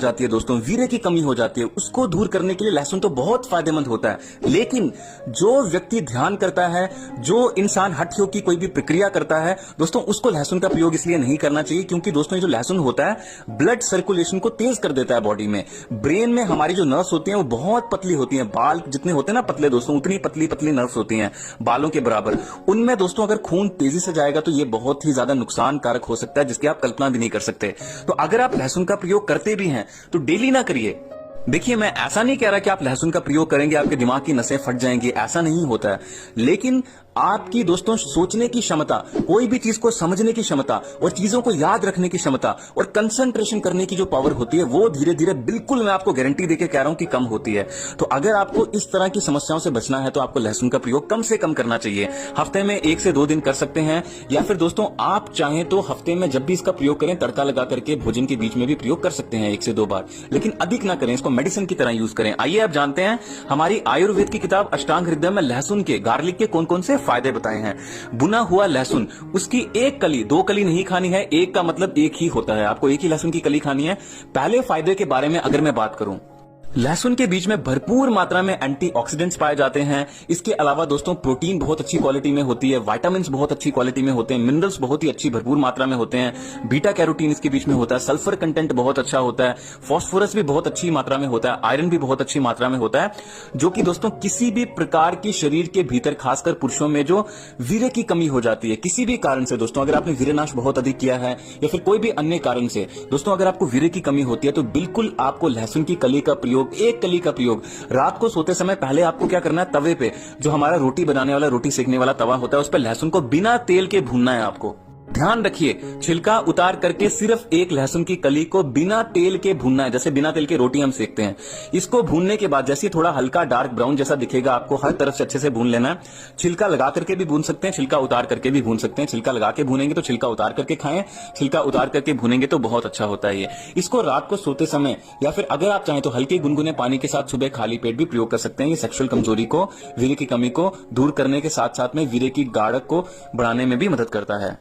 जाती है दोस्तों, वीर्य की कमी हो जाती है, उसको दूर करने के लिए लहसुन तो बहुत फायदेमंद होता है। लेकिन जो व्यक्ति ध्यान करता है, जो इंसान हठ योग की कोई भी प्रक्रिया करता है दोस्तों, उसको लहसुन का प्रयोग इसलिए नहीं करना चाहिए क्योंकि दोस्तों ये जो लहसुन होता है ब्लड सर्कुलेशन को तेज कर देता है बॉडी में। ब्रेन में हमारी जो नर्व्स होती हैं वो बहुत पतली होती हैं, बाल जितने होते हैं ना पतले दोस्तों, उतनी पतली पतली नर्व्स होती हैं बालों के बराबर। उनमें दोस्तों अगर खून तेजी से जाएगा तो ये बहुत ही ज्यादा नुकसानकारक हो सकता है, जिसकी आप कल्पना भी नहीं कर सकते। तो अगर आप लहसुन का प्रयोग करते भी हैं तो डेली ना करिए। देखिए, मैं ऐसा नहीं कह रहा कि आप लहसुन का प्रयोग करेंगे आपके दिमाग की नसें फट जाएंगी, ऐसा नहीं होता है। लेकिन आपकी दोस्तों सोचने की क्षमता, कोई भी चीज को समझने की क्षमता और चीजों को याद रखने की क्षमता और कंसंट्रेशन करने की जो पावर होती है वो धीरे धीरे, बिल्कुल मैं आपको गारंटी देके कह रहा हूं कि कम होती है। तो अगर आपको इस तरह की समस्याओं से बचना है तो आपको लहसुन का प्रयोग कम से कम करना चाहिए। हफ्ते में 1 से 2 दिन कर सकते हैं, या फिर दोस्तों आप चाहें तो हफ्ते में जब भी इसका प्रयोग करें तड़का लगा करके भोजन के बीच में भी प्रयोग कर सकते हैं 1 से 2 बार, लेकिन अधिक ना करें, इसको मेडिसिन की तरह यूज करें। आइए आप जानते हैं हमारी आयुर्वेद की किताब अष्टांग हृदय में लहसुन के, गार्लिक के कौन कौन से फायदे बताए हैं। बुना हुआ लहसुन, उसकी 1 कली, 2 कली नहीं खानी है, 1 का मतलब 1 ही होता है, आपको 1 ही लहसुन की कली खानी है। पहले फायदे के बारे में अगर मैं बात करूं, लहसुन के बीज में भरपूर मात्रा में एंटीऑक्सीडेंट्स पाए जाते हैं। इसके अलावा दोस्तों प्रोटीन बहुत अच्छी क्वालिटी में होती है, विटामिन्स बहुत अच्छी क्वालिटी में होते हैं, मिनरल्स बहुत ही अच्छी भरपूर मात्रा में होते हैं, बीटा कैरोटीन इसके बीच में होता है, सल्फर कंटेंट बहुत अच्छा होता है, फास्फोरस भी बहुत अच्छी मात्रा में होता है, आयरन भी बहुत अच्छी मात्रा में होता है, जो कि दोस्तों किसी भी प्रकार की शरीर के भीतर, खासकर पुरुषों में जो वीर्य की कमी हो जाती है किसी भी कारण से दोस्तों, अगर आपने वीर्यनाश बहुत अधिक किया है या फिर कोई भी अन्य कारण से दोस्तों अगर आपको वीर्य की कमी होती है तो बिल्कुल आपको लहसुन की कली का प्रयोग, 1 कली का प्रयोग, रात को सोते समय पहले आपको क्या करना है, तवे पे जो हमारा रोटी बनाने वाला, रोटी सेकने वाला तवा होता है उस पर लहसुन को बिना तेल के भूनना है आपको। ध्यान रखिए, छिलका उतार करके सिर्फ 1 लहसुन की कली को बिना तेल के भूनना है, जैसे बिना तेल के रोटी हम सेकते हैं। इसको भूनने के बाद जैसे थोड़ा हल्का डार्क ब्राउन जैसा दिखेगा, आपको हर तरफ से अच्छे से भून लेना है। छिलका लगा करके भी भून सकते हैं, छिलका उतार करके भी भून सकते हैं। छिलका लगा के भूनेंगे तो छिलका उतार करके खाएं, छिलका उतार करके भूनेंगे तो बहुत अच्छा होता है ये। इसको रात को सोते समय या फिर अगर आप चाहें तो हल्के गुनगुने पानी के साथ सुबह खाली पेट भी प्रयोग कर सकते हैं। ये सेक्सुअल कमजोरी को, वीर्य की कमी को दूर करने के साथ साथ में वीर्य की गाढ़क को बढ़ाने में भी मदद करता है।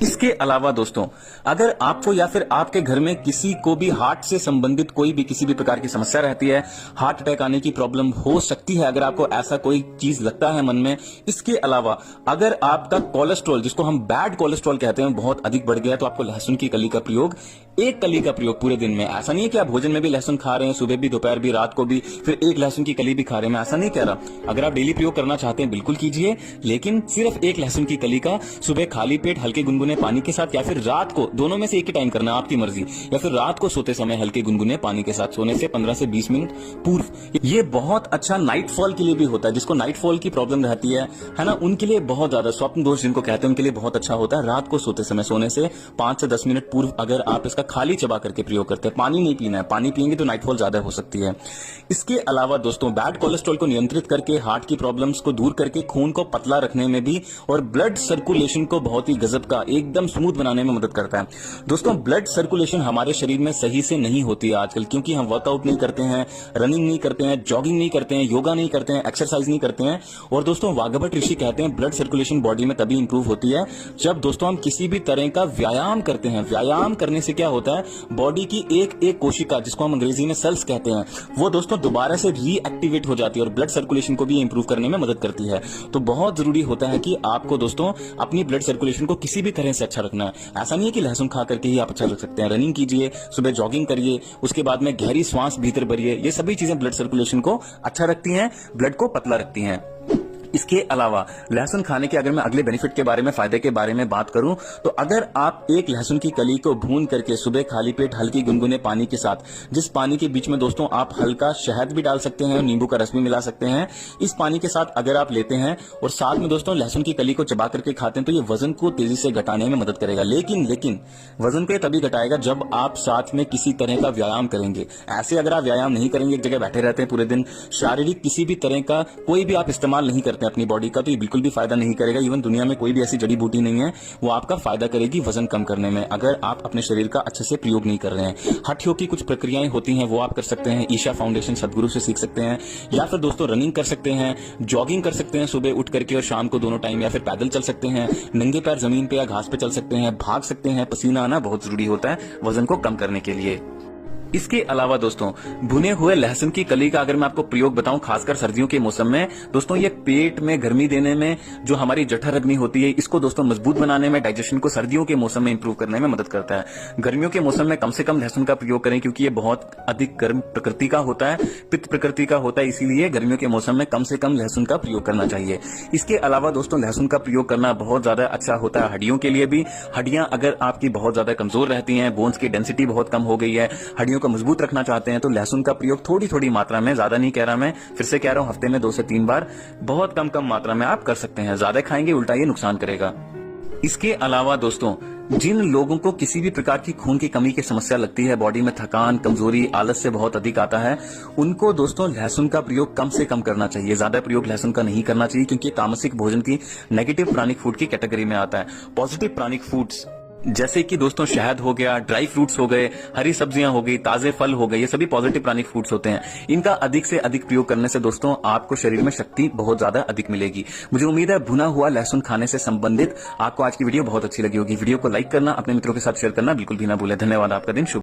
इसके अलावा दोस्तों अगर आपको या फिर आपके घर में किसी को भी हार्ट से संबंधित कोई भी किसी भी प्रकार की समस्या रहती है, हार्ट अटैक आने की प्रॉब्लम हो सकती है अगर आपको ऐसा कोई चीज लगता है मन में। इसके अलावा अगर आपका कोलेस्ट्रॉल, जिसको हम बैड कोलेस्ट्रॉल कहते हैं, बहुत अधिक बढ़ गया है तो आपको लहसुन की कली का प्रयोग, 1 कली का प्रयोग पूरे दिन में, ऐसा नहीं है कि आप भोजन में भी लहसुन खा रहे हैं, सुबह भी, दोपहर भी, रात को भी, फिर 1 लहसुन की कली भी खा रहे हैं, मैं ऐसा नहीं कह रहा। अगर आप डेली प्रयोग करना चाहते हैं बिल्कुल कीजिए, लेकिन सिर्फ 1 लहसुन की कली का सुबह खाली पेट हल्के गुनगुने पानी के साथ, या फिर रात को, दोनों में से एक ही टाइम करना, आपकी मर्जी, या फिर रात को सोते समय हल्के गुनगुने पानी के साथ सोने से 15 से 20 मिनट पूर्व। ये बहुत अच्छा नाइट फॉल के लिए भी होता है, जिसको नाइट फॉल की प्रॉब्लम रहती है ना, उनके लिए बहुत ज्यादा, स्वप्न दोष जिनको कहते हैं उनके लिए बहुत अच्छा होता है। रात को सोते समय सोने से 5 से 10 मिनट पूर्व अगर आप इसका खाली चबा करके प्रयोग करते हैं, पानी नहीं पीना है, पानी पिएंगे तो नाइट फॉल ज्यादा हो सकती है। इसके अलावा दोस्तों बैड कोलेस्ट्रॉल को नियंत्रित करके, हार्ट की प्रॉब्लम्स को दूर करके, खून को पतला रखने में भी और ब्लड सर्कुलेशन को बहुत ही गजब का एकदम स्मूथ बनाने में मदद करता है। दोस्तों ब्लड सर्कुलेशन हमारे शरीर में सही से नहीं होती है आजकल, क्योंकि हम वर्कआउट नहीं करते हैं, रनिंग नहीं करते हैं, जॉगिंग नहीं करते हैं, योगा नहीं करते हैं, एक्सरसाइज नहीं करते हैं। और दोस्तों वाघभट ऋषि कहते हैं ब्लड सर्कुलेशन बॉडी में तभी इंप्रूव होती है जब दोस्तों हम किसी भी तरह का व्यायाम करते हैं। व्यायाम करने से क्या होता है, बॉडी की एक एक कोशिका, जिसको हम अंग्रेजी में सेल्स कहते हैं, वो दोस्तों दोबारा से रीएक्टिवेट हो जाती है और ब्लड सर्कुलेशन को भी इंप्रूव करने में मदद करती है। तो बहुत जरूरी होता है कि आपको दोस्तों अपनी ब्लड सर्कुलेशन को किसी भी तरह से अच्छा रखना है। ऐसा नहीं है कि लहसुन खा करके ही आप अच्छा रख सकते हैं, रनिंग कीजिए, सुबह जॉगिंग करिए, उसके बाद में गहरी सांस भीतर भरिए, ये सभी चीजें ब्लड सर्कुलेशन को अच्छा रखती हैं, ब्लड को पतला रखती हैं। इसके अलावा लहसुन खाने के अगर मैं अगले बेनिफिट के बारे में, फायदे के बारे में बात करूं तो अगर आप 1 लहसुन की कली को भून करके सुबह खाली पेट हल्की गुनगुने पानी के साथ, जिस पानी के बीच में दोस्तों आप हल्का शहद भी डाल सकते हैं और नींबू का रस भी मिला सकते हैं, इस पानी के साथ अगर आप लेते हैं और साथ में दोस्तों लहसुन की कली को चबा करके खाते हैं तो ये वजन को तेजी से घटाने में मदद करेगा। लेकिन वजन को तभी घटाएगा जब आप साथ में किसी तरह का व्यायाम करेंगे। ऐसे अगर आप व्यायाम नहीं करेंगे, एक जगह बैठे रहते हैं पूरे दिन, शारीरिक किसी भी तरह का कोई भी आप इस्तेमाल नहीं करते अपनी बॉडी का, तो ये बिल्कुल भी फायदा नहीं करेगा। इवन दुनिया में कोई भी ऐसी जड़ी बूटी नहीं है वो आपका फायदा करेगी वजन कम करने में, अगर आप अपने शरीर का अच्छे से प्रयोग नहीं कर रहे हैं। हठ योग की कुछ प्रक्रियाएं होती हैं वो आप कर सकते हैं, ईशा फाउंडेशन सदगुरु से सीख सकते हैं, या फिर दोस्तों रनिंग कर सकते हैं, जॉगिंग कर सकते हैं सुबह उठ करके और शाम को दोनों टाइम, या फिर पैदल चल सकते हैं, नंगे पैर जमीन पे या घास पे चल सकते हैं, भाग सकते हैं। पसीना आना बहुत जरूरी होता है वजन को कम करने के लिए। इसके अलावा दोस्तों भुने हुए लहसुन की कली का अगर मैं आपको प्रयोग बताऊं, खासकर सर्दियों के मौसम में दोस्तों, ये पेट में गर्मी देने में, जो हमारी जठराग्नि होती है इसको दोस्तों मजबूत बनाने में, डाइजेशन को सर्दियों के मौसम में इंप्रूव करने में मदद करता है। गर्मियों के मौसम में कम से कम लहसुन का प्रयोग करें, क्योंकि ये बहुत अधिक गर्म प्रकृति का होता है, पित्त प्रकृति का होता है, इसीलिए गर्मियों के मौसम में कम से कम लहसुन का प्रयोग करना चाहिए। इसके अलावा दोस्तों लहसुन का प्रयोग करना बहुत ज्यादा अच्छा होता है हड्डियों के लिए भी। हड्डियां अगर आपकी बहुत ज्यादा कमजोर रहती हैं, बोन्स की डेंसिटी बहुत कम हो गई है, हड्डियों को मजबूत रखना चाहते हैं, तो लहसुन का प्रयोग थोड़ी थोड़ी मात्रा में, ज्यादा नहीं कह रहा मैं, फिर से कह रहा हूं, हफ्ते में 2 से 3 बार बहुत कम कम मात्रा में आप कर सकते हैं। ज्यादा खाएंगे उल्टा ये नुकसान करेगा। इसके अलावा दोस्तों जिन लोगों को किसी भी प्रकार की खून की कमी की समस्या लगती है, बॉडी में थकान, कमजोरी, आलस से बहुत अधिक आता है, उनको दोस्तों लहसुन का प्रयोग कम से कम करना चाहिए। ज्यादा प्रयोग लहसुन का नहीं करना चाहिए, क्योंकि तामसिक भोजन की नेगेटिव प्राणिक फूड की कैटेगरी में आता है। पॉजिटिव प्राणिक फूड्स जैसे कि दोस्तों शहद हो गया, ड्राई फ्रूट्स हो गए, हरी सब्जियां हो गई, ताजे फल हो गए, ये सभी पॉजिटिव प्राणिक फूड्स होते हैं। इनका अधिक से अधिक प्रयोग करने से दोस्तों आपको शरीर में शक्ति बहुत ज्यादा अधिक मिलेगी। मुझे उम्मीद है भुना हुआ लहसुन खाने से संबंधित आपको आज की वीडियो बहुत अच्छी लगी होगी। वीडियो को लाइक करना, अपने मित्रों के साथ शेयर करना बिल्कुल भी ना भूलें। धन्यवाद। आपका दिन शुभ।